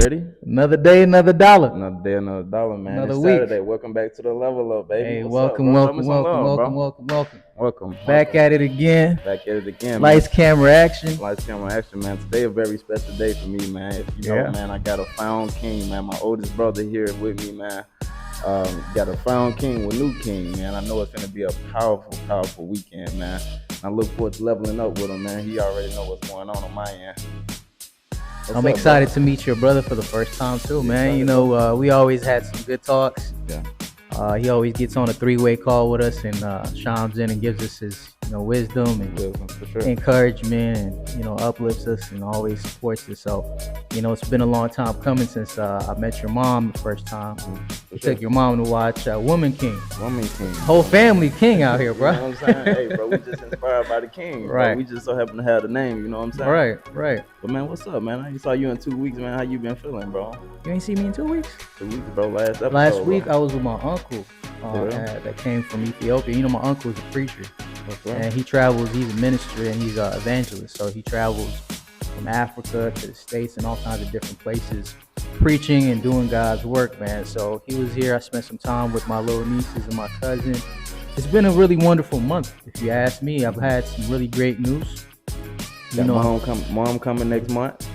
ready? Another day, another dollar. Another day, another dollar, man. Another It's week. Saturday. Welcome back to the Level Up, baby. Hey, What's up, welcome, bro? Show me welcome, some welcome, love, welcome, bro. welcome, welcome. Welcome. Back at it again. Back at it again, Lights, man. camera, action. Lights, camera, action, man. Today a very special day for me, man. If you know, Yeah. man, I got a found king, man. My oldest brother here with me, man. Got a found king with new king, man. I know it's gonna be a powerful weekend, man. I look forward to leveling up with him, man. He already know what's going on my end. I'm excited to meet your brother for the first time too, man. You know, we always had some good talks. Yeah. He always gets on a three-way call with us and chimes in and gives us his, wisdom and For sure. encouragement and, uplifts us and always supports us. So, it's been a long time coming since I met your mom the first time. We took your mom to watch Woman King. Woman King. Whole family king out here, bro. You know what I'm saying? Hey, bro, we just inspired by the king. Right. Bro. We just so happen to have the name, you know what I'm saying? Right. But, man, what's up, man? I saw you in 2 weeks, man. How you been feeling, bro? You ain't see me in 2 weeks? 2 weeks, bro. Last week, I was with my uncle really? that came from Ethiopia. My uncle is a preacher. Right. And he travels, he's a minister and he's an evangelist. So he travels from Africa to the States and all kinds of different places, preaching and doing God's work, man. So he was here. I spent some time with my little nieces and my cousin. It's been a really wonderful month, if you ask me. I've had some really great news. Mom coming next month.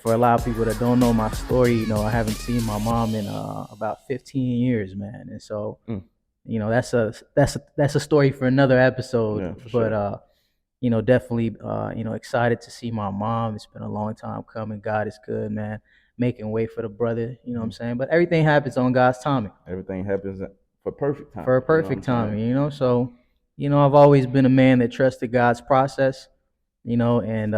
For a lot of people that don't know my story, I haven't seen my mom in about 15 years, man. And so, that's a story for another episode. Yeah, for but sure. Definitely excited to see my mom. It's been a long time coming. God is good, man. Making way for the brother, what I'm saying? But everything happens on God's timing. Everything happens for perfect time. For a perfect timing, So, I've always been a man that trusted God's process, and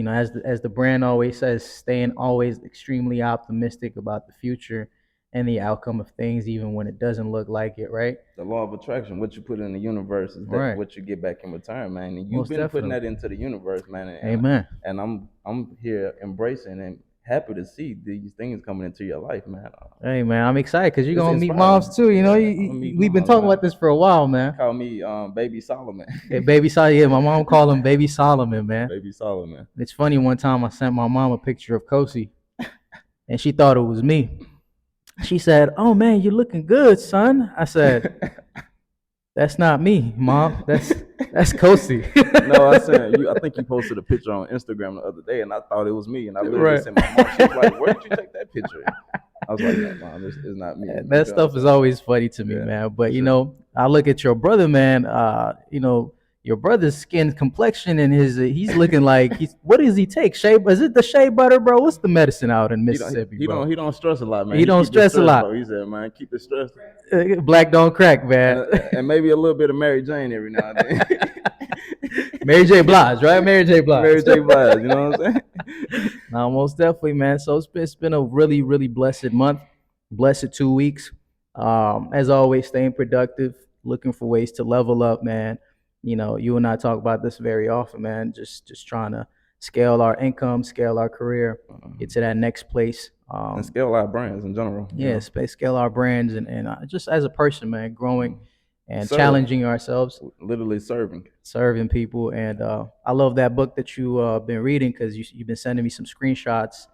as the brand always says, staying always extremely optimistic about the future and the outcome of things, even when it doesn't look like it, right? The law of attraction, what you put in the universe is Right. what you get back in return, man. And you've Most been putting definitely. that into the universe, man. Amen. And I'm here embracing and happy to see these things coming into your life, man. Hey, man, I'm excited because you're It's going to meet inspiring. moms too. We've been talking about this for a while, man. Call me Baby Solomon. Hey, Baby Solomon. Yeah, my mom called him Baby Solomon, man. Baby Solomon. It's funny, one time I sent my mom a picture of Kosi, and she thought it was me. She said, "Oh, man, you're looking good, son." I said, "That's not me, Mom. That's Kosi." No, I think you posted a picture on Instagram the other day, and I thought it was me, and I literally sent my mom. She was like, "Where did you take that picture?" I was like, "No, Mom, it's not me." That stuff is always funny to me, man. But I look at your brother, man. Your brother's skin complexion and he's looking like what does he take? Shea? Is it the shea butter, bro? What's the medicine out in Mississippi, bro? He don't stress a lot, man. He don't stress a lot. Bro. He said, "Man, keep the stress." Black don't crack, man. And maybe a little bit of Mary Jane every now and then. Mary J. Blige, right? Mary J. Blige. Mary J. Blige, you know what I'm saying? No, most definitely, man. So it's been a really, really blessed month, blessed 2 weeks. As always, staying productive, looking for ways to level up, man. You and I talk about this very often, man. Just trying to scale our income, scale our career, get to that next place. And scale our brands in general. Yeah, scale our brands and just as a person, man, growing and challenging ourselves. Literally serving people. And I love that book that you've been reading because you've been sending me some screenshots.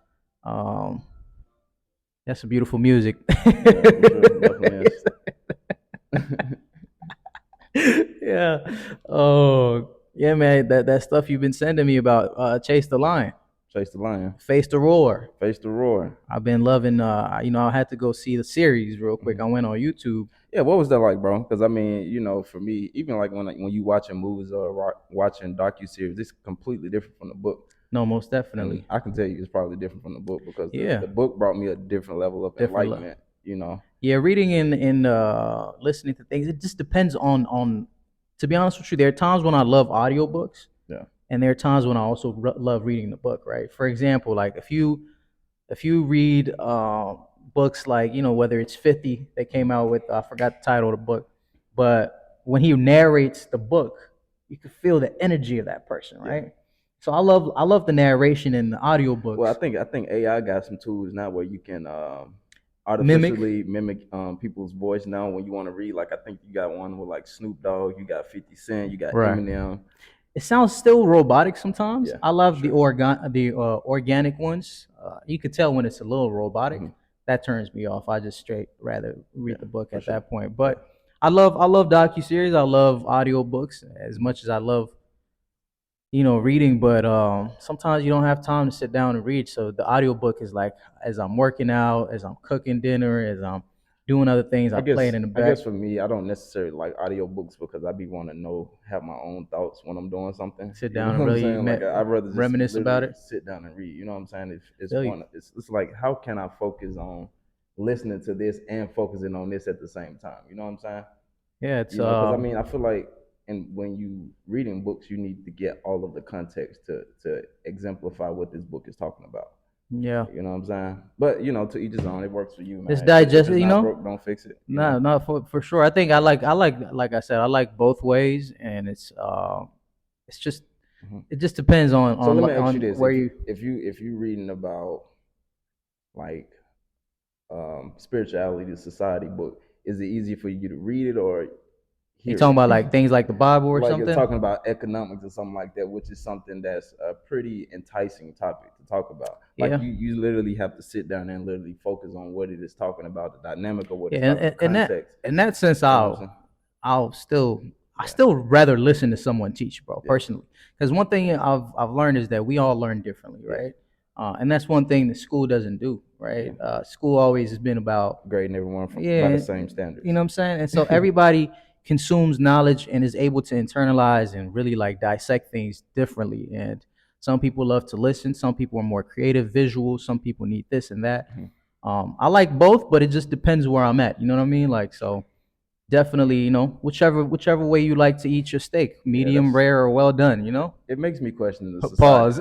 That's some beautiful music. Yeah. Oh, yeah, man. That stuff you've been sending me about Chase the Lion. Chase the Lion. Face the Roar. Face the Roar. I've been loving, I had to go see the series real quick. I went on YouTube. Yeah, what was that like, bro? Because, I mean, for me, even like when you watching movies or watching docuseries, it's completely different from the book. No, most definitely. And I can tell you it's probably different from the book because the book brought me a different level of enlightenment, Yeah, reading and listening to things, it just depends on, to be honest with you, there are times when I love audiobooks. Yeah. And there are times when I also love reading the book, right? For example, like if you read books like, whether it's 50, they came out with, I forgot the title of the book, but when he narrates the book, you can feel the energy of that person, right? Yeah. So I love the narration in the audiobooks. Well, I think AI got some tools now where you can artificially mimic people's voice now when you want to read. Like I think you got one with like Snoop Dogg, you got 50 Cent, you got Eminem. it sounds still robotic sometimes. Yeah, I for love sure. the organic ones. You could tell when it's a little robotic. Hmm. That turns me off. I just straight rather Yeah, read the book for at sure. that point. Yeah. But I love docu series. I love audiobooks as Hmm. much as I love reading. But sometimes you don't have time to sit down and read. So the audiobook is like as I'm working out, as I'm cooking dinner, as I'm doing other things. I play it in the I back. guess for me, I don't necessarily like audiobooks because I be want to know, have my own thoughts when I'm doing something. Sit You know down what and I'm really saying? Like I'd rather just reminisce about literally it. sit down and read. You know what I'm saying? It's Feel you. one. It's like how can I focus on listening to this and focusing on this at the same time? You know what I'm saying? Yeah, it's Because I mean, I feel like, and when you reading books, you need to get all of the context to exemplify what this book is talking about. yeah. You know what I'm saying? But to each his own. It works for you, It's man. If digested, it's not broke, don't fix it. No, not for sure. I think like I said, I like both ways, and it's just Mhm. it just depends on So let me ask on you this: where you. if you reading about like spirituality, the society book, is it easier for you to read it or You hear talking it? about like things like the Bible or Like you're something? talking about economics or something like that, which is something that's a pretty enticing topic to talk about. Like Yeah, you literally have to sit down and literally focus on what it is talking about, the dynamic of what yeah. it's talking, the context. In that sense, You know what I'm saying? I'll still I Yeah, still rather listen to someone teach, bro, yeah, personally. Because one thing I've learned is that we all learn differently, yeah, right? And that's one thing that school doesn't do, yeah. right? School always has been about Grading everyone by the yeah, same you standards. know what I'm saying? And so everybody consumes knowledge and is able to internalize and really like dissect things differently. And some people love to listen, some people are more creative, visual, some people need this and that. Mhm. I like both, but it just depends where I'm at. You know what I mean? Like so definitely, whichever way you like to eat your steak, Yeah, medium that's rare or well done, you know? it makes me question the society. Pause.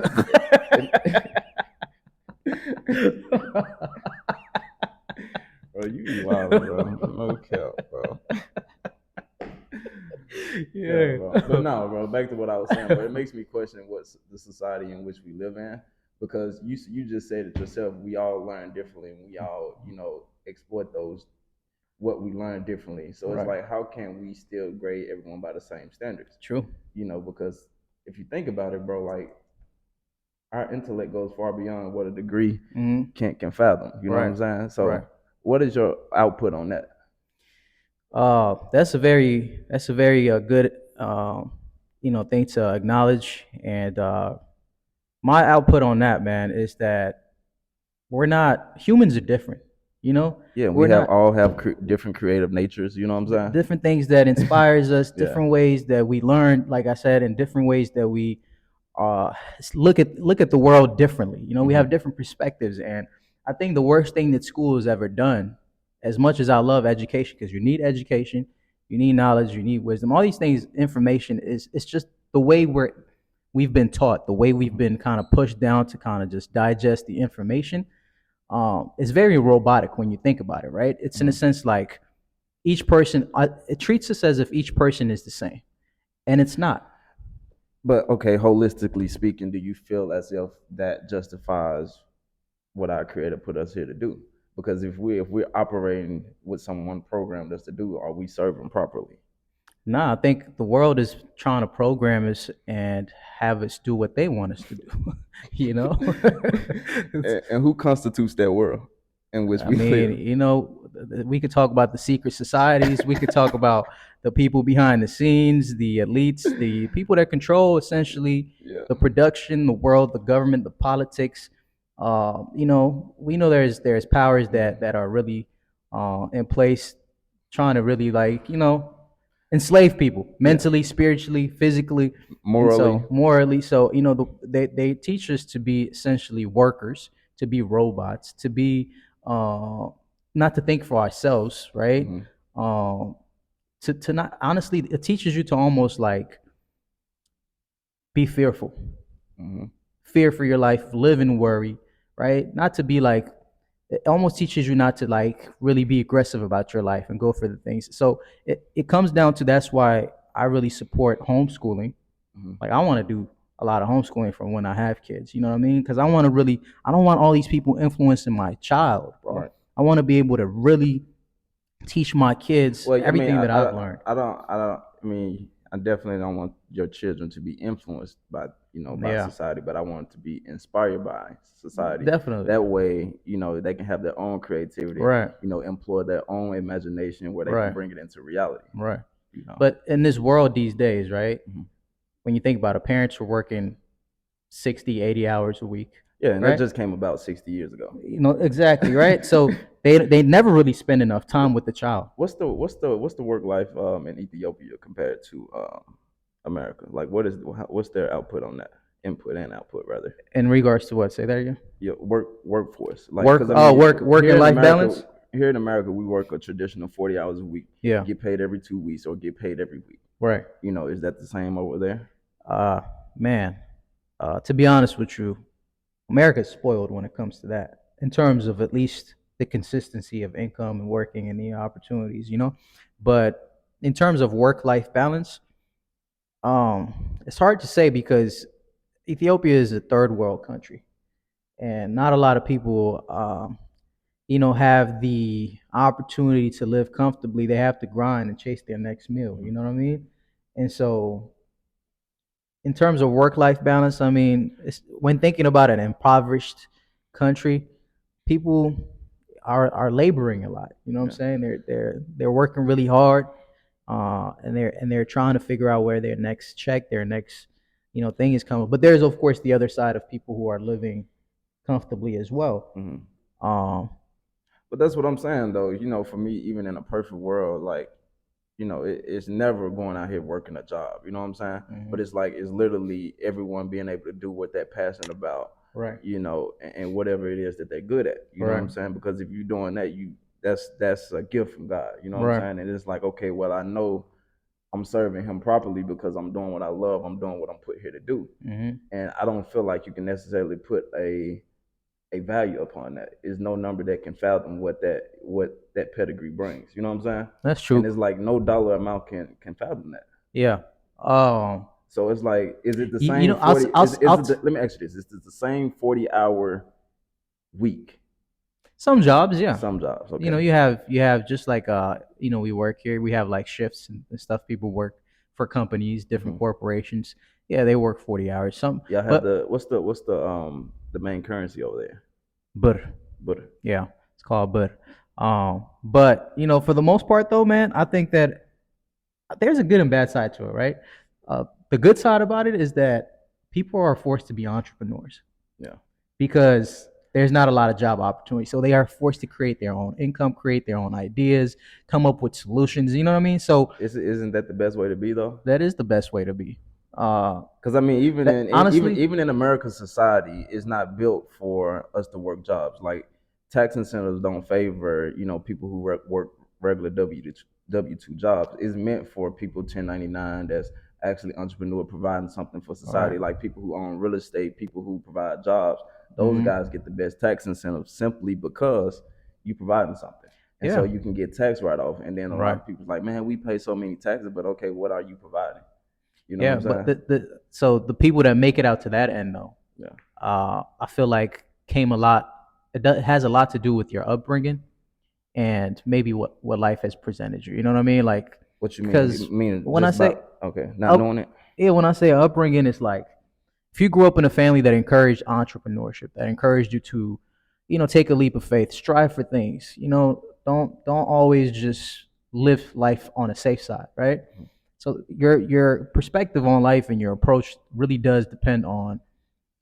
Bro, you be wild, bro. No cap, bro. Yeah, Yeah. bro. But no, bro. Back to what I was saying, bro. It makes me question what's the society in which we live in, because you just said it yourself. We all learn differently, and we all exploit those what we learn differently. So it's Right. like, how can we still grade everyone by the same standards? True. Because if you think about it, bro, like our intellect goes far beyond what a degree Hmm. can fathom. You know what Right. I'm saying? Right. So, what is your output on that? That's a very good thing to acknowledge. And my output on that, man, is that we're not humans are different. You know, Yeah, we we're have not all have different creative natures. You know what I'm different things that inspires us, saying? different ways that we learn. Like I said, and different ways that we uh, look at the world differently. You know, we have Hmm. different perspectives, and I think the worst thing that school has ever done, as much as I love education, because you need education, you need knowledge, you need wisdom, all these things, information is it's just the way we've been taught, the way we've Hmm. been kind of pushed down to kind of just digest the information. It's very robotic when you think about it, right? It's in a Hmm. sense like each person, it treats us as if each person is the same, and it's not. But okay, holistically speaking, do you feel as if that justifies what our creator put us here to do? Because if we're operating what someone programmed us to do, are we serving properly? Nah, I think the world is trying to program us and have us do what they want us to do. you know, And who constitutes that world in which I we mean, live? we could talk about the secret societies. We could talk about the people behind the scenes, the elites, the people that control essentially Yeah. the production, the world, the government, the politics. We know there's powers Hmm. that are really in place, trying to really like enslave people Yeah. mentally, spiritually, physically, and Morally. so morally. So they teach us to be essentially workers, to be robots, to be uh, not to think for ourselves, right? Hmm. Um, to not honestly, it teaches you to almost like be fearful, Hmm. fear for your life, live in worry, right? Not to be like it almost teaches you not to like really be aggressive about your life and go for the things. So it comes down to that's why I really support homeschooling. Hmm. Like I want to do a lot of homeschooling from when I have kids. You know what I mean? Because I don't want all these people influencing my child, bro. Right. I want to be able to really teach my kids Well, I mean, everything that I've learned. I mean, I definitely don't want your children to be influenced by, by Yeah, society, but I want to be inspired by society. definitely. That way, they can have their own creativity, Right, employ their own imagination where they can right, bring it into reality. right. You know. But in this world these days, right? Mhm. When you think about it, parents are working 60, 80 hours a week, Yeah, and that right? just came about 60 years ago. Exactly, right? So they never really spend enough What time with the child. what's the work life in Ethiopia compared to America? Like, what's their output on that? Input and output, rather. In regards to what? Say that again. Yeah, workforce. Like, Work, because I mean, work and life balance. here in America, we work a traditional 40 hours a week, Yeah, get paid every 2 weeks, or get paid every week. right. Is that the same over there? Uh, man, to be honest with you, America's spoiled when it comes to that, in terms of at least the consistency of income and working and the opportunities, you know. But in terms of work-life balance, it's hard to say because Ethiopia is a third world country, and not a lot of people, have the opportunity to live comfortably. They have to grind and chase their next meal. Mhm. You know what I mean? And so in terms of work life balance, I mean, when thinking about an impoverished country, people are laboring a lot. You know what I'm Yeah. saying? They're working really hard, and they're trying to figure out where their next check, their next thing is coming. But there's of course the other side of people who are living comfortably as well. Mhm. Um, But that's what I'm saying, though. For me, even in a perfect world, like, it's never going out here working a job. You know what I'm saying? But mhm. it's like it's literally everyone being able to do what they're passionate about, Right, and whatever it is that they're good at. You know what right, I'm saying? Because if you're doing that, that's a gift from God. You know what I'm right. saying? And it's like, okay, well, I know I'm serving Him properly because I'm doing what I love. I'm doing what I'm put here to do, Hmm. and I don't feel like you can necessarily put a value upon that. Is no number that can fathom what that pedigree brings. You know what I'm saying? That's And true. it's like no dollar amount can fathom that. Yeah. Um, So it's like, is it the you same know, I'll, 40? I'll, Is it? I'll, Let me ask you this: is it the same 40-hour week? some jobs, yeah. Some jobs, okay. You have just like we work here. We have like shifts and stuff. People work for companies, different Hmm. corporations. Yeah, they work 40 hours. Some, Y'all have but the main currency over there? but Butter. yeah, it's called but. But for the most part though, man, I think that there's a good and bad side to it, right? The good side about it is that people are forced to be entrepreneurs Yeah. because there's not a lot of job opportunity. So they are forced to create their own income, create their own ideas, come up with solutions. You know what I mean? So Isn't that the best way to be, though? that is the best way to be. Uh, Because I mean, even that in even honestly, even in American society, it's not built for us to work jobs. Like, tax incentives don't favor people who work regular W-2 jobs. It's meant for people 1099 that's actually entrepreneur, providing something for all right. society. Like people who own real estate, people who provide jobs. Those Mm-hmm. guys get the best tax incentives simply because you providing something. And so Yeah. you can get tax write off. And then a lot Right. of people's like, man, we pay so many taxes, but okay, what are you providing? You know what Yeah. I'm But saying? the people that make it out to that end though, Yeah. I feel like came a lot. It has a lot to do with your upbringing and maybe what life has presented you. You know what I mean? Like What you mean? You because mean when I just say about, okay, not knowing up, it? yeah, when I say upbringing, it's like if you grew up in a family that encouraged entrepreneurship, that encouraged you to, take a leap of faith, strive for things. Don't always just live life on a safe side, right? So your perspective on life and your approach really does depend on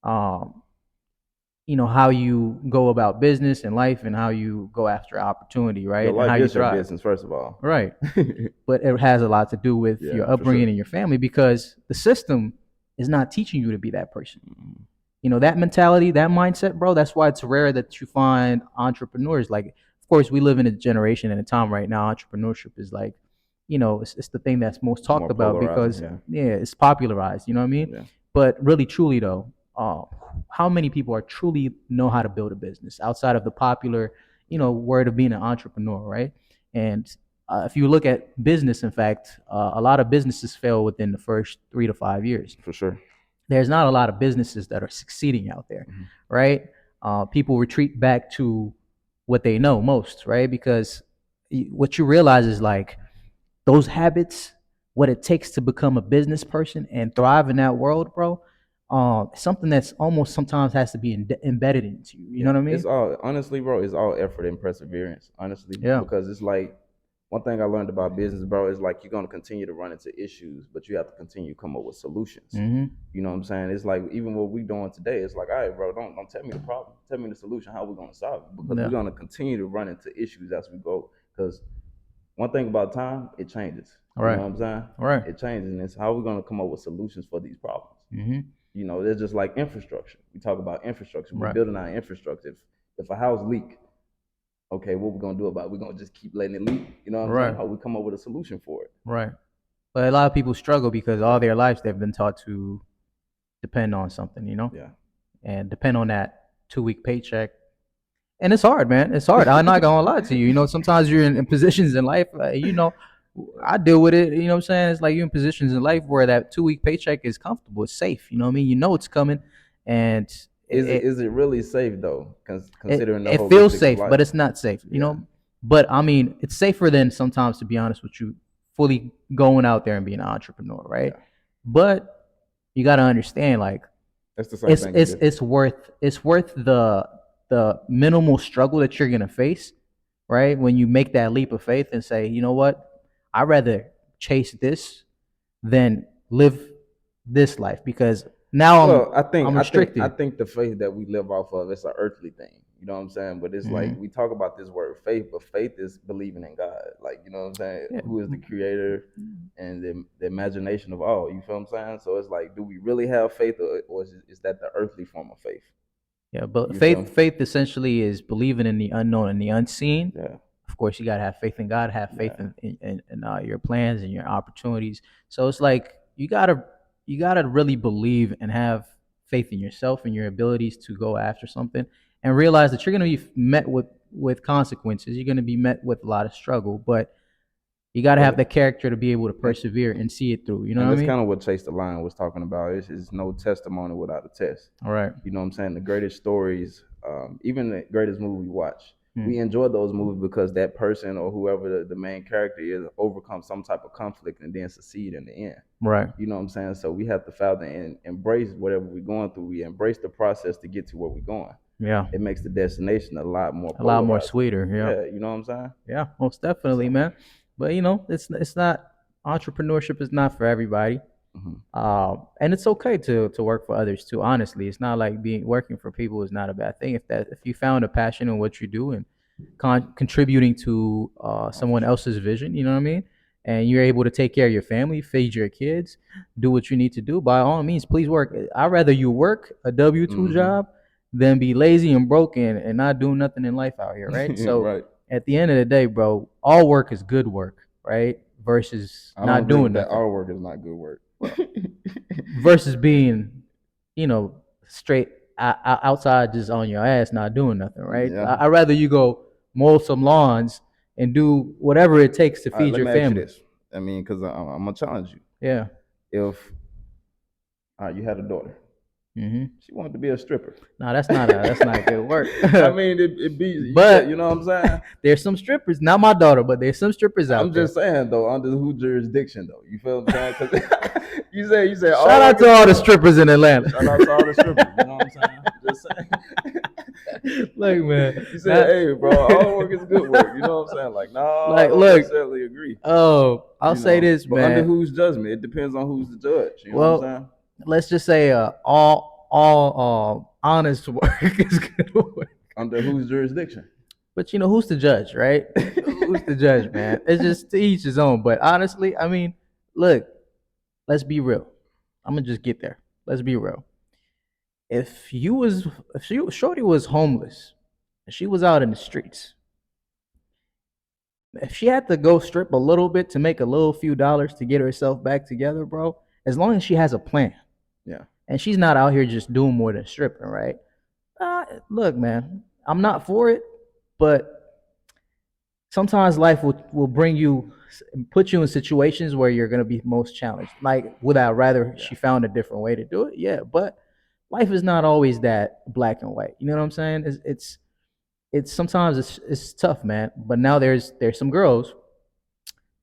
um, how you go about business and life and how you go after opportunity, Your right? And how life you is your thrive. business, first of all. Right. But it has a lot to do with Yeah, your for upbringing sure. and your family because the system is not teaching you to be that person. Mhm. That mentality, that mindset, bro, that's why it's rare that you find entrepreneurs. Like, of course, we live in a generation and a time right now, entrepreneurship is like, it's the thing that's most talked More about polarizing, because, yeah. yeah, it's popularized. You know what I mean? Yeah. But really, truly, though, how many people are truly know how to build a business outside of the popular, Yeah, word of being an entrepreneur, right? And if you look at business, in fact, a lot of businesses fail within the first 3 to 5 years. for sure. There's not a lot of businesses that are succeeding out there, Mhm. right? People retreat back to what they know most, right? Because what you realize is like those habits, what it takes to become a business person and thrive in that world, bro, something that's almost sometimes has to be embedded into you. You know Yeah, what I it's mean? all honestly, bro. It's all effort and perseverance, honestly, Yeah. because it's like one thing I learned about business, bro, is like you're gonna continue to run into issues, but you have to continue to come up with solutions. Hmm. You know what I'm saying? It's like even what we doing today, it's like, all right, bro, don't tell me the problem, tell me the solution, how we're gonna solve it, because we're Yeah. gonna continue to run into issues as we go. Because one thing about time, it changes. All You know right. what I'm saying? All right. It changes, and it's how we're gonna come up with solutions for these problems. Hmm. You know, they're just like infrastructure. We talk about infrastructure. We're Right. building our infrastructure. If a house leak, okay, what we're gonna do about it? We're gonna just keep letting it leak. You know what I'm saying? Right. Or we come up with a solution for it. Right. But a lot of people struggle because all their lives they've been taught to depend on something, Yeah. and depend on that 2 week paycheck. And it's hard, man. It's hard. I'm not gonna lie to you. Sometimes you're in positions in life. I deal with it. You know what I'm saying? It's like you're in positions in life where that 2 week paycheck is comfortable. It's safe. You know what I mean? You know it's coming, and Is it really safe though? Considering the it feels holistics of safe, life. but it's not safe. Yeah. But I mean, it's safer than sometimes, to be honest with you, fully going out there and being an entrepreneur, right? Yeah. But you got to understand, like That's the same thing. it's worth the minimal struggle that you're gonna face, right? When you make that leap of faith and say, you know what, I'd rather chase this than live this life because now Well, I'm I restricted. think the faith that we live off of it's an earthly thing. You know what I'm saying? But it's like Hmm. we talk about this word faith, but faith is believing in God. Like, you know what I'm saying? Yeah. Who is the creator and the imagination of all. You feel what I'm saying? So it's like, do we really have faith, or is that the earthly form of faith? Yeah, but You feel? faith essentially is believing in the unknown and the unseen. Yeah. Of course, you gotta have faith in God, have faith Yeah. in your plans and your opportunities. So it's like you gotta really believe and have faith in yourself and your abilities to go after something, and realize that you're gonna be met with consequences. You're gonna be met with a lot of struggle, but you gotta have the But character to be able to and, persevere and see it through. You know and what I that's mean? kind of what Chase the Lion was talking about. It's no testimony without a test. All right. You know what I'm saying? The greatest stories, even the greatest movie we watch, Hmm. we enjoy those movies because that person or whoever the main character is overcome some type of conflict and then succeed in the end. Right. You know what I'm saying? So we have to father and embrace whatever we're going through. We embrace the process to get to where we're going. Yeah. It makes the destination a lot more A lot more polarizing. sweeter. Yeah. Yeah, you know what I'm saying? Yeah, most definitely, So, man. But it's not entrepreneurship is not for everybody. mhm. And it's okay to work for others too. Honestly, it's not like being working for people is not a bad thing. If you found a passion in what you do and contributing to Oh, for someone sure. else's vision, you know what I mean, and you're able to take care of your family, feed your kids, do what you need to do. By all means, please work. I'd rather you work a W-2 Mm-hmm. job than be lazy and broken and not doing nothing in life out here, right? So Right. at the end of the day, bro, all work is good work, right? Versus I don't not agree doing with that. nothing. Our work is not good work. Well, versus being, straight outside just on your ass not doing nothing, right? Yeah. I'd rather you go mow some lawns and do whatever it takes to All right, feed let your me ask you family. this. I mean, because I'm gonna challenge you. Yeah. If you had a daughter, Hmm. she wanted to be a stripper. No, that's not good work. I mean, it be you know what I'm But saying? there's some strippers, not my daughter, but there's some strippers I'm out there. just saying though, under who jurisdiction though? You feel what I'm saying? Because you say Shout all out work to is all the good. strippers in Atlanta. Shout out to all the strippers. You know what I'm saying? Just Look, saying. man. You said, Not, hey, bro, all work is good work. You know what I'm saying? Like, no, I like, don't look. necessarily agree. Oh, I'll You say know, this, but under man. whose judgment? It depends on who's the judge. You know what I'm saying? Well, let's just say all honest work is good work. Under whose jurisdiction? But who's the judge, right? Who's the judge, man? It's just to each his own. But honestly, I mean, look, let's be real. I'm gonna just get there. Let's be real. If Shorty was homeless, and she was out in the streets, if she had to go strip a little bit to make a little few dollars to get herself back together, bro, as long as she has a plan Yeah. and she's not out here just doing more than stripping, right? Look, man, I'm not for it, but sometimes life will bring you, put you in situations where you're gonna be most challenged. Like, would I rather Yeah. she found a different way to do it? Yeah, but life is not always that black and white. You know what I'm saying? It's sometimes it's tough, man. But now there's some girls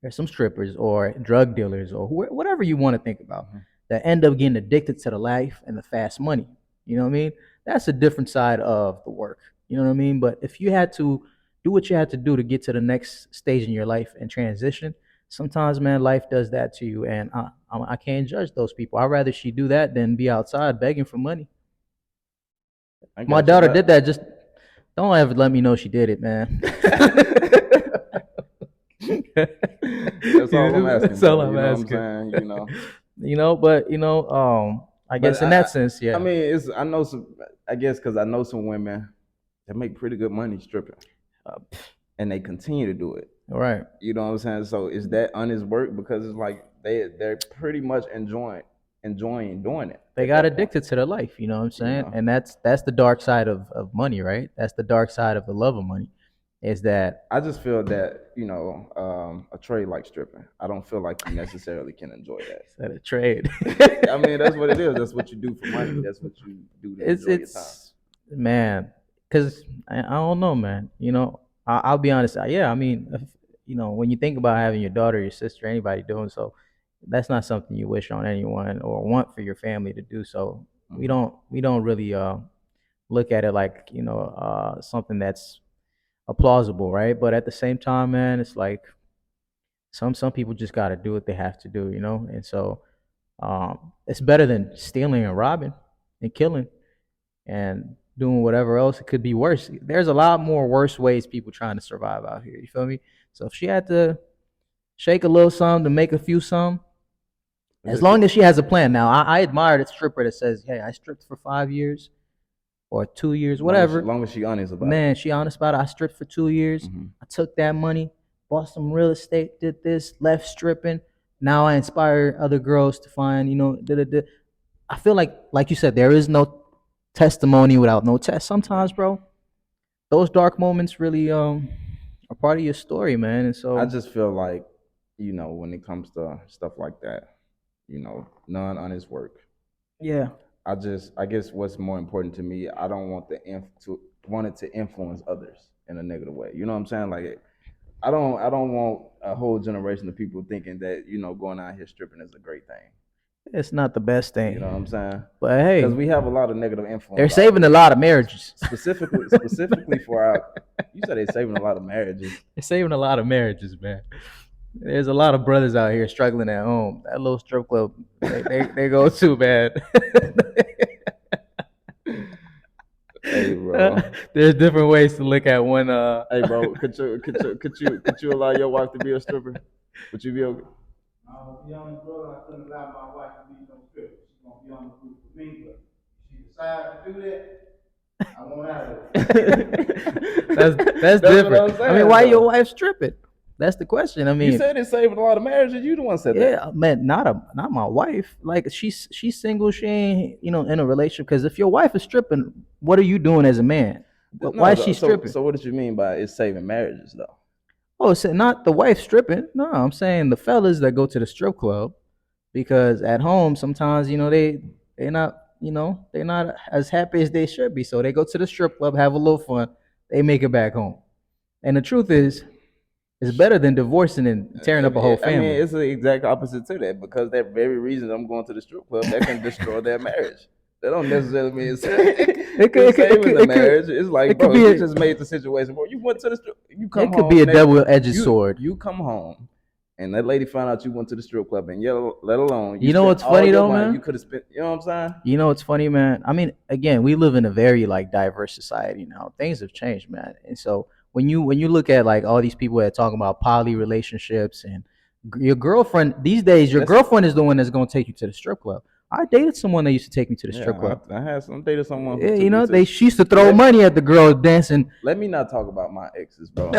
There's some strippers or drug dealers or whatever you want to think about Mhm. that end up getting addicted to the life and the fast money. You know what I mean? That's a different side of the work. You know what I mean? But if you had to do what you had to do to get to the next stage in your life and transition, sometimes, man, life does that to you. And I can't judge those people. I'd rather she do that than be outside begging for money. I My got you, daughter did but that. Just don't ever let me know she did it, man. that's all I'm asking, That's all bro. I'm You know what I'm asking. saying? You know. But I But guess in that sense, I yeah. mean, it's I know some. I guess because I know some women that make pretty good money stripping, Uh, and they continue to do it. all right. You know what I'm saying? So is that honest work? Because it's like they're pretty much enjoying doing it They at got that point. addicted to their life, you know what I'm You saying? know, And that's the dark side of money, right? That's the dark side of the love of money. Is that I just feel that a trade like stripping, I don't feel like you necessarily can enjoy that. is that a trade? I mean, that's what it is. That's what you do for money. That's what you do to it's enjoy your time. it's man, because I don't know, man. I'll be honest. Yeah, I mean, when you think about having your daughter, your sister, anybody doing so, that's not something you wish on anyone or want for your family to do. So Hmm. we don't really look at it like something that's plausible, right? But at the same time, man, it's like some people just got to do what they have to do, and so it's better than stealing and robbing and killing and doing whatever else. It could be worse. There's a lot more worse ways people trying to survive out here. You feel me? So if she had to shake a little some to make a few some, as Just long as she has a plan. Now, I admire the stripper that says, "Hey, I stripped for 5 years or 2 years, whatever." long as she honest about it. Man, she honest about it. I stripped for 2 years. Hmm. I took that money, bought some real estate, did this, left stripping. Now I inspire other girls to find, da da da. I feel like you said, there is no testimony without no test. Yeah. Sometimes, bro, those dark moments really are part of your story, man. And I so, just feel like, when it comes to stuff like that, non-honest work. yeah, I guess what's more important to me, I don't want want it to influence others in a negative way. You know what I'm saying? Like, I don't want a whole generation of people thinking that going out here stripping is a great thing. it's not the best You know what I'm thing, saying? but Because hey, we have a lot of negative they're influence out saving a here, lot of marriages. specifically for our. You said they're saving a lot of marriages. They're saving a lot of marriages, man. There's a lot of brothers out here struggling at home. That little strip club, they go to, man. Hey, bro. There's different ways to look at one. Hey, bro. Could you allow your wife to be a stripper? Would you be okay? No, to be honest, brother, I couldn't allow my wife to be no stripper. She's gonna be on the roof with me, but if she decides to do that, I won't have it. That's That's what different. I'm I mean, saying, why your though. wife stripping? That's the question. I You mean, said it's saving a lot of marriages. You the one said that. yeah, man, not my wife. Like she's single. She ain't in a relationship. Because if your wife is stripping, what are you doing as a man? Why No, is she stripping? so what did you mean by it's saving marriages, though? Oh, it's not the wife stripping. No, I'm saying the fellas that go to the strip club, because at home sometimes they're not they're not as happy as they should be. So they go to the strip club, have a little fun, they make it back home. And the truth is, it's better than divorcing and tearing up a whole I mean, family. it's the exact opposite to that because that very reason I'm going to the strip club that can destroy their marriage. That don't necessarily mean it could it's it could it saving could the it could marriage. It's like, it could bro, be you a just made the situation where you went to the strip. You come it could be home a and double-edged sword. you come home and that lady found out you went to the strip club and let alone you You know spent what's all funny your though, money. You man? could have spent. You know what I'm saying? You know what's funny, man? I mean, again, we live in a very like diverse society now. Things have changed, man. And so when you look at like all these people that talk about poly relationships and your girlfriend these days, your That's girlfriend is the one that's gonna take you to the strip club. I dated someone that used to take me to the strip yeah. club. I had some dated someone who Yeah, took me to they the. she used to throw Let money at the girls dancing. let me not talk about my exes, bro.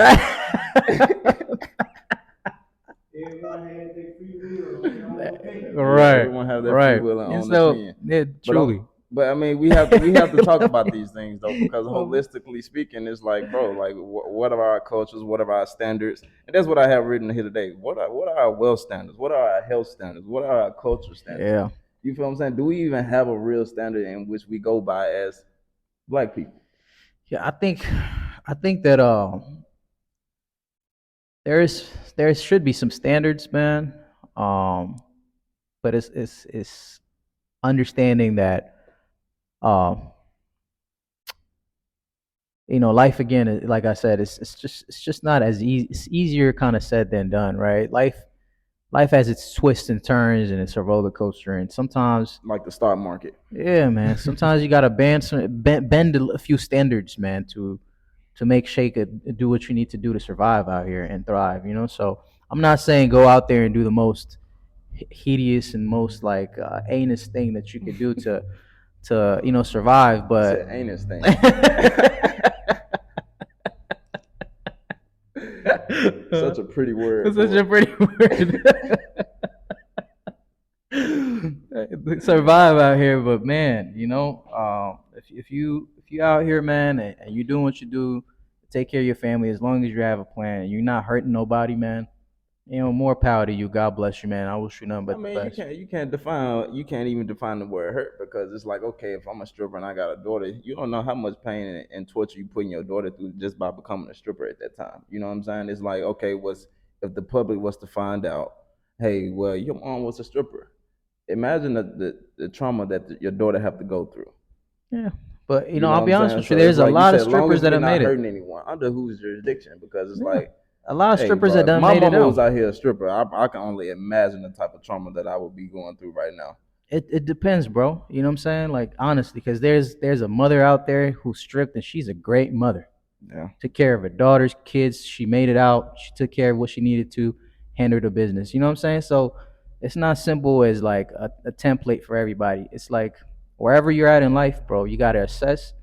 Everyone had their free will and their own opinion. Yeah, Right, everyone have their free right. will and And own so, opinion. yeah, But truly. I mean, we have to talk about these things though, because holistically speaking, it's like, bro, like what are our cultures? What are our standards? And that's what I have written here today. What are our wealth standards? What are our health standards? What are our culture standards? Yeah, You feel what I'm saying? Do we even have a real standard in which we go by as black people? yeah. I think that There should be some standards, man. Um, but it's understanding that um, life again, like I said, it's just not as easy. It's easier kind of said than done, right? Life has its twists and turns, and it's a roller coaster. And sometimes, Like the stock market. yeah, man, sometimes you gotta bend a few standards, man, to make shake it, do what you need to do to survive out here and thrive. So I'm not saying go out there and do the most hideous and most like anus thing that you could do to survive, You but said anus thing. Such a pretty word it's such a for pretty word. Survive out here, but man, if you out here, man, and you're doing what you do, take care of your family as long as you have a plan. You're not hurting nobody, man. More power to you. God bless you, man. I wish you nothing I but the mean, best. you can't even define the word hurt because it's like, okay, if I'm a stripper and I got a daughter, you don't know how much pain and torture you putting your daughter through just by becoming a stripper at that time. You know what I'm saying? It's like, okay, was if the public was to find out, hey, well, your mom was a stripper. Imagine the trauma that your daughter have to go through. Yeah, but You know I'll what be I'm honest saying? with you. So it's There's a like you lot of said, as long strippers as that we're have not made it. hurting anyone, under whose jurisdiction? Because it's Yeah, like, a lot of hey, strippers bro, that if done my made it mama was out. out here a stripper, I can only imagine the type of trauma that I would be going through right now. It depends, bro. You know what I'm saying? Like honestly, because there's a mother out there who's stripped and she's a great mother. Yeah. Took care of her daughter's kids. She made it out. She took care of what she needed to, handled her business. You know what I'm saying? So it's not simple as like a template for everybody. It's like wherever you're at in life, bro, you gotta assess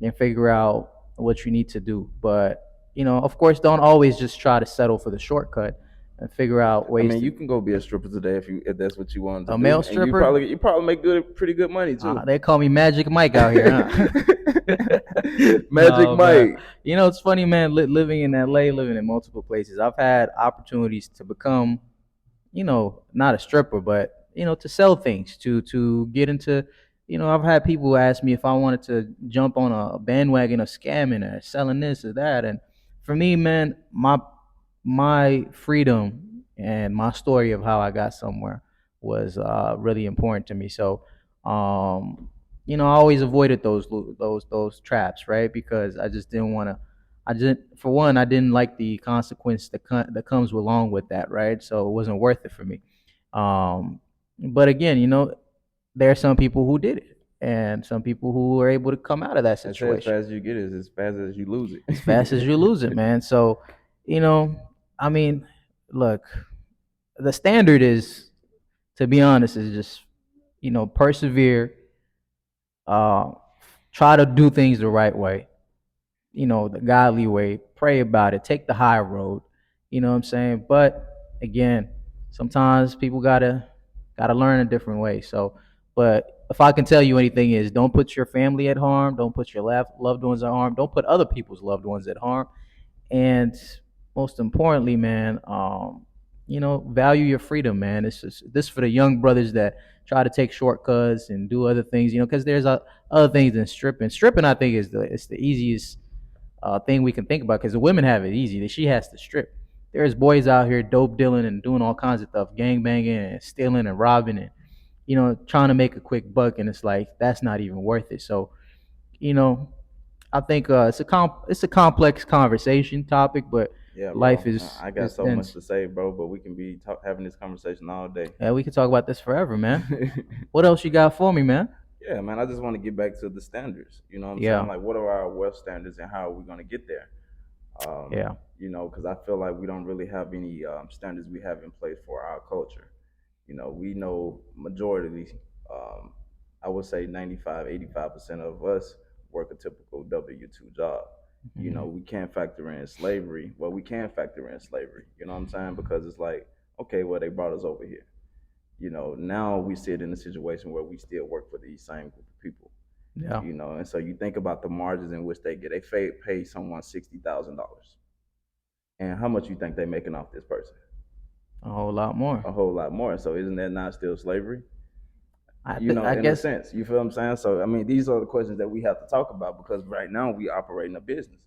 and figure out what you need to do. But of course, don't always just try to settle for the shortcut and figure out I ways mean, to. you can go be a stripper today if that's what you wanted to A male do, and stripper, you probably make pretty good money too. they call me Magic Mike out here, huh? Magic No, man. Mike. It's funny, man. Living in LA, living in multiple places, I've had opportunities to become, not a stripper, but to sell things, to get into. I've had people ask me if I wanted to jump on a bandwagon of scamming or selling this or that, and for me, man, my freedom and my story of how I got somewhere was really important to me. So, I always avoided those traps, right? Because I just didn't want to. I just, for one, I didn't like the consequence that comes along with that, right? So it wasn't worth it for me. Um, but again, there are some people who did it, and some people who were able to come out of that I say as situation fast as you get it, as fast as you lose as fast as you lose it, it. man. So, you know, I mean, look, the standard is, to be honest, is just persevere, uh, try to do things the right way, the godly way, pray about it, take the high road. You know what I'm saying? But again, sometimes people gotta learn a different way. So, but if I can tell you anything is don't put your family at harm, don't put your loved ones at harm, don't put other people's loved ones at harm, and most importantly, man, value your freedom, man. It's just this for the young brothers that try to take shortcuts and do other things, because there's other things than stripping. Stripping, I think, is the easiest thing we can think about because the women have it easy. That she has to strip. There's boys out here dope dealing and doing all kinds of stuff, gang banging and stealing and robbing and trying to make a quick buck, and it's like that's not even worth it. So you know, I think it's a complex conversation topic, but Yeah, life bro. is I got is so much dense. to say, bro, but we can be having this conversation all day. Yeah, we could talk about this forever, man. What else you got for me, man? Yeah, man. I just want to get back to the standards. You know what I'm saying? Yeah, Like, what are our wealth standards, and how are we going to get there? yeah. Because I feel like we don't really have any standards we have in place for our culture. We know majority, um, I would say 95, 85% of us work a typical W-2 job. Hmm. We can't factor in slavery. Well, we can factor in slavery, you know what I'm saying? Because it's like, okay, well, they brought us over here. Now we sit in a situation where we still work for these same group of people, Yeah, and so you think about the margins in which they get. They pay someone $60,000. And how much you think they making off this person? a whole lot more. A whole lot more. So isn't that not still slavery? I In a guess. sense, you feel what I'm saying? So I mean, these are the questions that we have to talk about because right now we operate in a business.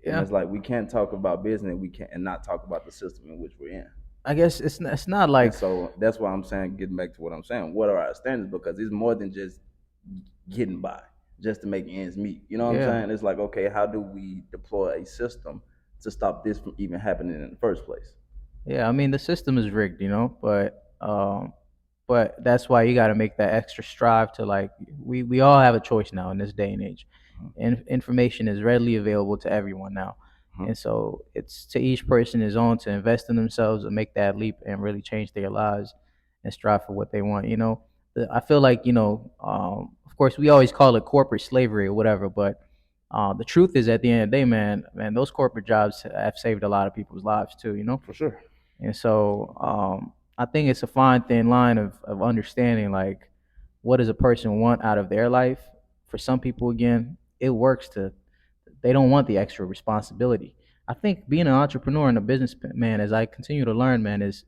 And Yeah, it's like we can't talk about business, we can't and not talk about the system in which we're in. I guess it's not And like so that's why I'm saying, getting back to what I'm saying, what are our standards? Because it's more than just getting by, just to make ends meet. You know what I'm yeah. saying? It's like, okay, how do we deploy a system to stop this from even happening in the first place? Yeah, I mean the system is rigged, but that's why you got to make that extra strive to like we all have a choice now in this day and age. And information is readily available to everyone now. Mhm. And so it's to each person his own to invest in themselves and make that leap and really change their lives and strive for what they want, I feel like, of course we always call it corporate slavery or whatever, but the truth is at the end of the day, man, those corporate jobs have saved a lot of people's lives too. For sure. And so I think it's a fine thin line of understanding like what does a person want out of their life. For some people, again, it works to they don't want the extra responsibility. I think being an entrepreneur and a businessman, as I continue to learn, man, it's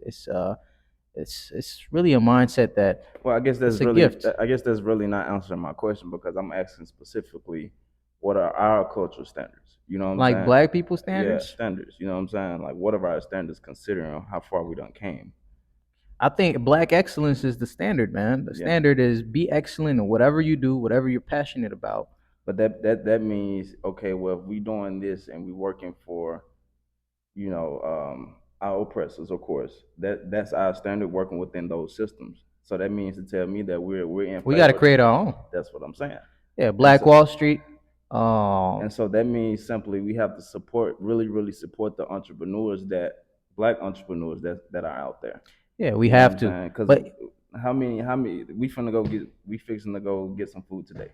really a mindset that Well, it's a gift. I guess that's really not answering my question, because I'm asking specifically, what are our cultural standards? You know what I'm Like saying? black people Yeah, standards, standards. You know what I'm saying? Like, what are our standards considering how far we done came? I think black excellence is the standard, man. The Yeah. standard is be excellent in whatever you do, whatever you're passionate about. But that means, okay, well, if we doing this and we working for, our oppressors, of course, that's our standard, working within those systems. So that means to tell me that we're in We got to favor. create our own. That's what I'm saying. Yeah, And Black so Wall Street. and so that means simply we have to support, really, really support the entrepreneurs, that black entrepreneurs that are out there. Yeah, we You know what have I'm to. saying? Because But how many we fixing to go get some food today.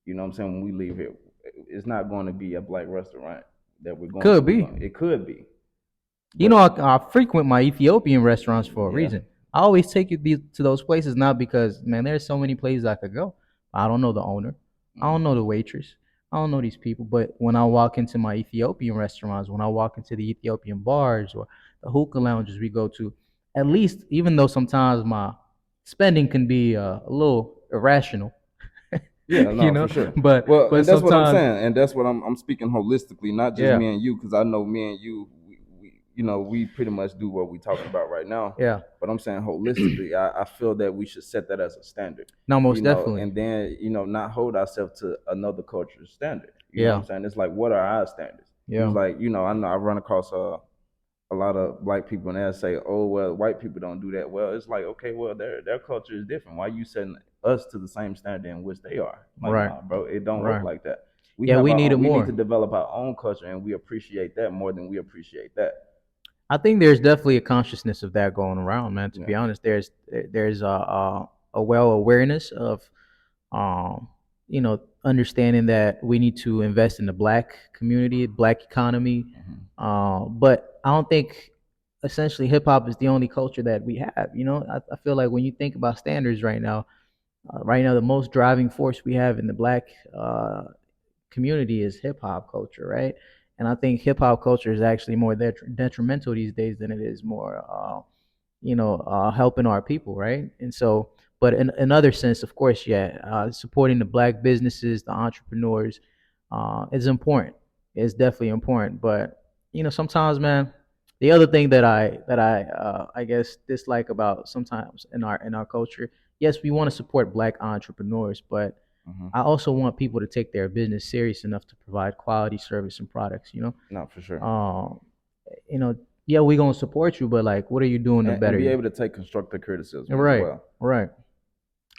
You know what I'm saying? When we leave here, it's not going to be a black restaurant that we're going to. could We're be. going. It could be, You know, but I frequent my Ethiopian restaurants for a yeah. reason. I always take you to those places not because, man, there's so many places I could go. I don't know the owner. I don't Mhm. know the waitress. I don't know these people. But when I walk into my Ethiopian restaurants, when I walk into the Ethiopian bars or the hookah lounges we go to, at least, even though sometimes my spending can be a little irrational, Yeah, you no, know, for sure. but Well, but and that's what I'm sometimes, saying, and that's what I'm speaking holistically, not just yeah, me and you, because I know me and you, we pretty much do what we're talking about right now. yeah, But I'm saying holistically, I feel that we should set that as a standard, no, most definitely, and then not hold ourselves to another culture's standard. You know what yeah, I'm saying? It's like, what are our standards? And yeah. it's like, I know I run across a lot of black people, and they'll say, "Oh, well, white people don't do that." Well, it's like, okay, well, their culture is different. Why you setting us to the same standard in which they are? Like, Right. nah, bro, it don't work Right. like that. We Yeah, have we our need it own. We need to more. develop our own culture, and we appreciate that more than we appreciate that. I think there's definitely a consciousness of that going around, man. To Yeah. be honest, there's a well awareness of um understanding that we need to invest in the black community, black economy. Hmm. But I don't think essentially hip hop is the only culture that we have. I feel like when you think about standards right now the most driving force we have in the black community is hip hop culture, right? And I think hip hop culture is actually more detrimental these days than it is more, helping our people, right? And so, but in another sense, of course, yeah, supporting the black businesses, the entrepreneurs, is important. It's definitely important. But sometimes, man, the other thing that I guess dislike about sometimes in our culture, yes, we want to support black entrepreneurs, but Hmm. I also want people to take their business serious enough to provide quality service and products. No, for sure. Um, you know, yeah, we're gonna support you, but like, what are you doing to And better be you? able to take constructive criticism as Right, well. right,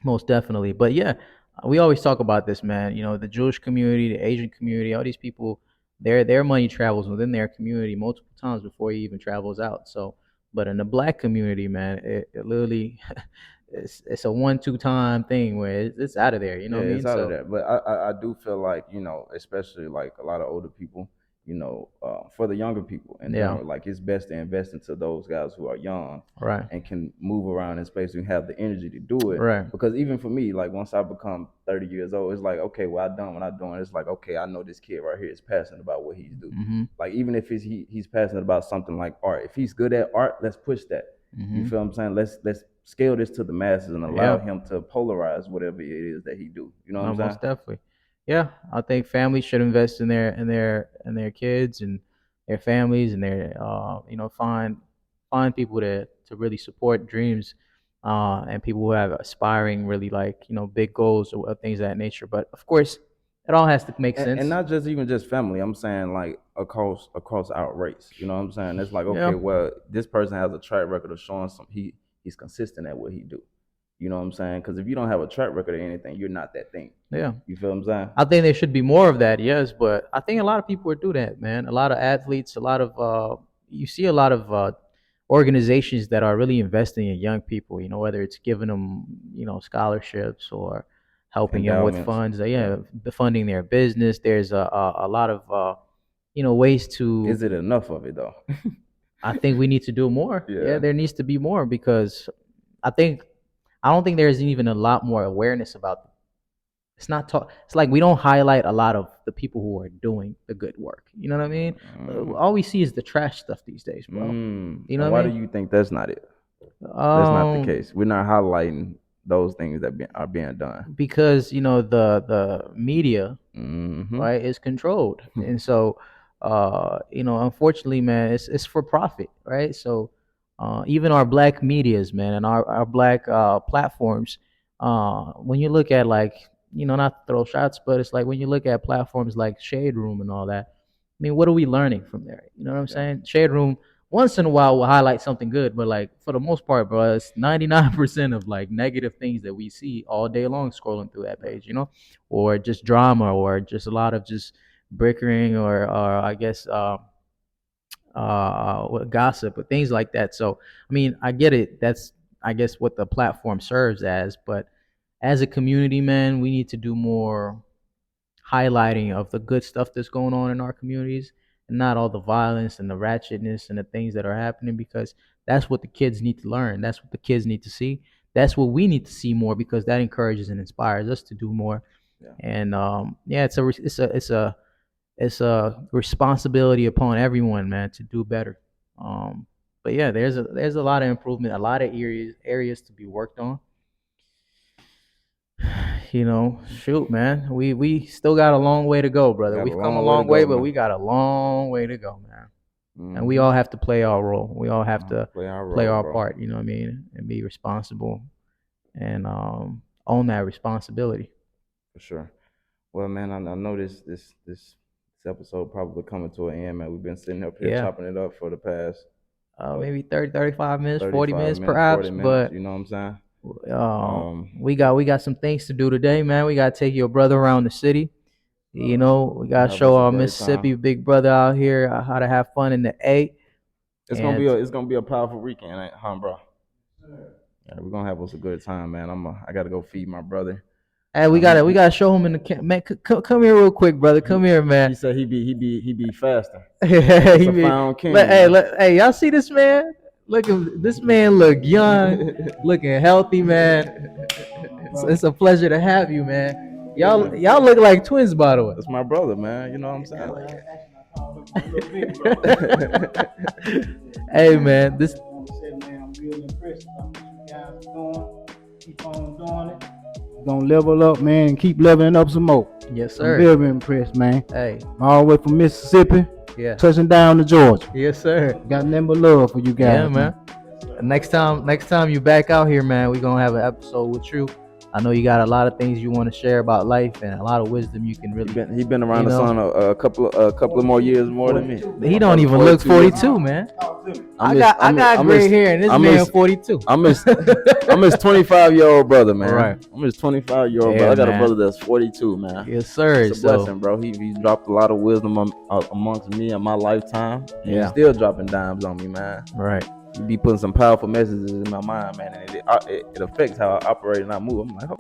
most definitely. But yeah, we always talk about this, man. The Jewish community, the Asian community, all these people, their money travels within their community multiple times before it even travels out. So, but in the black community, man, it literally it's a 1-2 time thing where it's out of there. You know Yeah, what I it's mean? out of So there. But I do feel like, especially like a lot of older people, for the younger people in yeah, general, like it's best to invest into those guys who are young right, and can move around in space and have the energy to do it. right. Because even for me, like once I become 30 years old, it's like, okay, well, I done what I'm doing. It's like, okay, I know this kid right here is passionate about what he's doing. Mm-hmm. Like even if he's passionate about something like art, if he's good at art, let's push that. You Mm-hmm. feel what I'm saying? Let's scale this to the masses and allow Yeah. him to polarize whatever it is that he do. You know what No, I'm saying? most definitely. Yeah, I think families should invest in their kids and their families and their find people to really support dreams, and people who have aspiring really like big goals or things of that nature. But of course, it all has to make And sense. not just even just family. I'm saying like across our race. You know what I'm saying? It's like, Yeah, okay, well, this person has a track record of showing he's consistent at what he do. You know what I'm saying? Because if you don't have a track record of anything, you're not that thing. yeah. You feel what I'm saying? I think there should be more of that, yes, but I think a lot of people would do that, man. A lot of athletes, a lot of you see a lot of organizations that are really investing in young people. Whether it's giving them scholarships or helping them with Endowments. funds. Yeah. Yeah, funding their business. There's a lot of ways to. Is it enough of it though? I think we need to do more. Yeah, Yeah. there needs to be more because I think I don't think there's even a lot more awareness about. It's not talk. It's like we don't highlight a lot of the people who are doing the good work. You know what I mean? All we see is the trash stuff these days, bro. You know And what I why do mean? you think that's not it? That's not the Um, case. We're not highlighting those things that are being done. because the media, Mm-hmm. right, is controlled, and so unfortunately, man, it's for profit, right? So even our black medias, man, and our black platforms, when you look at like not to throw shots, but it's like when you look at platforms like Shade Room and all that. I mean, what are we learning from there? You know what I'm Yeah. saying? Shade Room once in a while will highlight something good, but like for the most part, bro, it's 99% of like negative things that we see all day long scrolling through that page, or just drama, or just a lot of just bickering, or I guess gossip or things like that. So I mean, I get it. That's I guess what the platform serves as, but as a community, man, we need to do more highlighting of the good stuff that's going on in our communities, and not all the violence and the ratchetness and the things that are happening, because that's what the kids need to learn. That's what the kids need to see. That's what we need to see more, because that encourages and inspires us to do more. Yeah. And yeah, it's a responsibility upon everyone, man, to do better. But yeah, there's a lot of improvement, a lot of areas to be worked on. Shoot, man, we still got a long way to go, brother. Got a We've come a long way to long way, go, but man. we got a long way to go, man. And we Mm-hmm. all have to play our role. We all have to Play our play role, our bro. part. You know what I mean, and be responsible and own that responsibility. For sure. Well, man, I know this episode probably coming to an end, man. We've been sitting up here Yeah, chopping it up for the past what maybe 30, 35 minutes, 40 35 minutes minutes, 40 perhaps, minutes. but You know what I'm saying? Um, Um, we got some things to do today, man. We gotta take your brother around the city. We gotta have show us a our great time. Mississippi big brother out here how to have fun in the A. And It's gonna be a powerful weekend, huh, bro? Yeah, we're gonna have us a good time, man. I gotta go feed my brother. hey, we gotta show him in the man. Come here real quick, brother. Come here, he man. said he be faster. It's He a be, found king, hey, man. hey, y'all see this man? Look at this man. Look young, looking healthy, man. It's a pleasure to have you, man. Yeah, Y'all man. look like twins, by the way. That's my brother, man. You know what I'm saying? Like, Hey, man, this I'm real impressed about what you guys are doing. Keep on doing it. Gonna level up, man, and keep leveling up some more. yes, I'm sir. very impressed, man. Hey, All the way from Mississippi, yeah, touching down to Georgia. yes, sir. Got nothing but love for you Yeah, guys, man. Next time you back out here, man, we gonna have an episode with you. I know you got a lot of things you want to share about life and a lot of wisdom you can really, he been around you the know. sun a couple of more years more than me. He don't even look 42, man. I got gray hair, and this man 42. I'm his 25-year-old brother, man. Right. I'm his 25-year-old Yeah, brother. I got a man. brother that's 42, man. Yes, sir. It's a So blessing, bro. He dropped a lot of wisdom amongst me in my lifetime, and Yeah. he's still dropping dimes on me, man. right. He be putting some powerful messages in my mind, man, and it affects how I operate and I move. I'm like, oh,